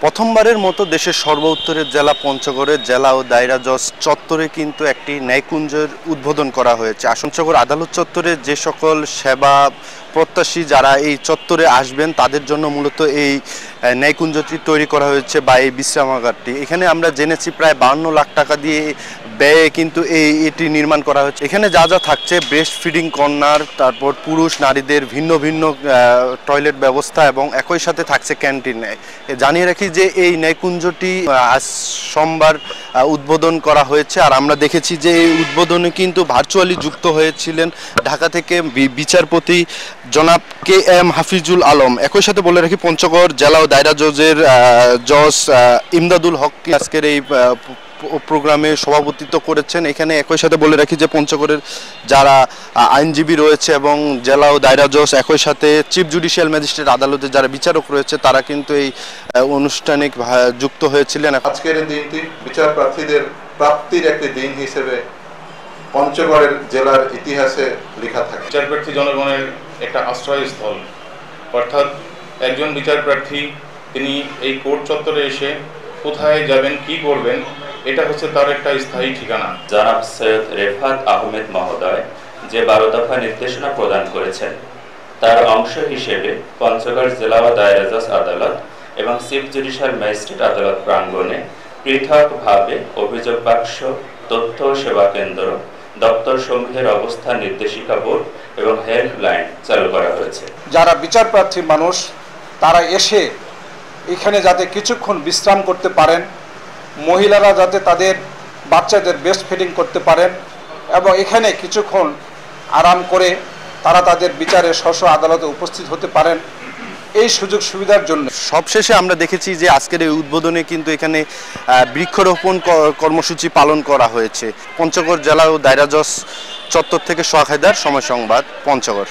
প্রথমবারের মতো দেশের সর্বোত্তরের জেলা পঞ্চগড়ের জেলা ও দায়রা জজ চত্বরে কিন্তু একটি ন্যায়কুঞ্জের উদ্বোধন করা হয়েছে। পঞ্চগড় আদালত চত্বরে যে সকল সেবা প্রত্যাশী যারা এই চত্বরে আসবেন তাদের জন্য মূলত এই ন্যায়কুঞ্জটি তৈরি করা হয়েছে বা এই বিশ্রামাগারটি। এখানে আমরা জেনেছি প্রায় 52 লাখ টাকা দিয়ে ব্যয়ে কিন্তু এটি নির্মাণ করা হয়েছে। এখানে যা যা থাকছে ব্রেস্ট ফিডিং কর্নার, তারপর পুরুষ নারীদের ভিন্ন ভিন্ন টয়লেট ব্যবস্থা এবং একই সাথে থাকছে ক্যান্টিন। জানিয়ে রাখি যে এই ন্যায়কুঞ্জটি আজ সোমবার উদ্বোধন করা হয়েছে। আর আমরা দেখেছি যে এই উদ্বোধনে কিন্তু ভার্চুয়ালি যুক্ত হয়েছিলেন ঢাকা থেকে বিচারপতি জনাব KM হাফিজুল আলম। একই সাথে বলে রাখি পঞ্চগড় জেলা ও দায়রা জজের জজ ইমদাদুল হক আজকের এই প্রোগ্রামে সভাপতিত্ব করেছেন। এখানে একই সাথে বলে রাখি যে পঞ্চগড়ের যারা আইনজীবী রয়েছে এবং জেলা ও দায়রা জজ একই সাথে চিফ জুডিশিয়াল ম্যাজিস্ট্রেট আদালতে যারা বিচারক রয়েছে তারা কিন্তু এই অনুষ্ঠানে যুক্ত হয়েছিলেন। আজকের এই দিনটি বিচার প্রার্থীদের প্রাপ্তির একটি দিন হিসেবে পঞ্চগড়ের জেলার ইতিহাসে লেখা থাকে। বিচার প্রার্থী জনগণের একটা আশ্রয়স্থল, অর্থাৎ একজন বিচার প্রার্থী তিনি এই কোর্ট চত্বরে এসে কোথায় যাবেন, কি করবেন, এটা হচ্ছে তার একটা স্থায়ী ঠিকানা। জনাব সৈয়দ রেফাত আহমেদ মহোদয় যে 12 দফা নির্দেশনা প্রদান করেছেন তার অংশ হিসেবে পঞ্চগড় জেলা ও দায়রা জজ আদালত এবং চিফ জুডিশিয়াল ম্যাজিস্ট্রেট আদালত প্রাঙ্গণে পৃথকভাবে অভিযোগ বাক্স, তথ্য সেবা কেন্দ্র, দপ্তর সমূহের অবস্থান নির্দেশিকা বোর্ড এবং হেল্পলাইন চালু করা হয়েছে। যারা বিচার প্রার্থী মানুষ তারা এসে এখানে যাতে কিছুক্ষণ বিশ্রাম করতে পারেন, মহিলারা যাতে তাদের বাচ্চাদের ব্রেস্ট ফিডিং করতে পারেন এবং এখানে কিছুক্ষণ আরাম করে তারা তাদের বিচারে স্ব আদালতে উপস্থিত হতে পারেন, এই সুযোগ সুবিধার জন্য। সবশেষে আমরা দেখেছি যে আজকের এই উদ্বোধনে কিন্তু এখানে বৃক্ষরোপণ কর্মসূচি পালন করা হয়েছে। পঞ্চগড় জেলা ও দায়রা জজ চত্বর থেকে সোহাগ হায়দার, সময় সংবাদ, পঞ্চগড়।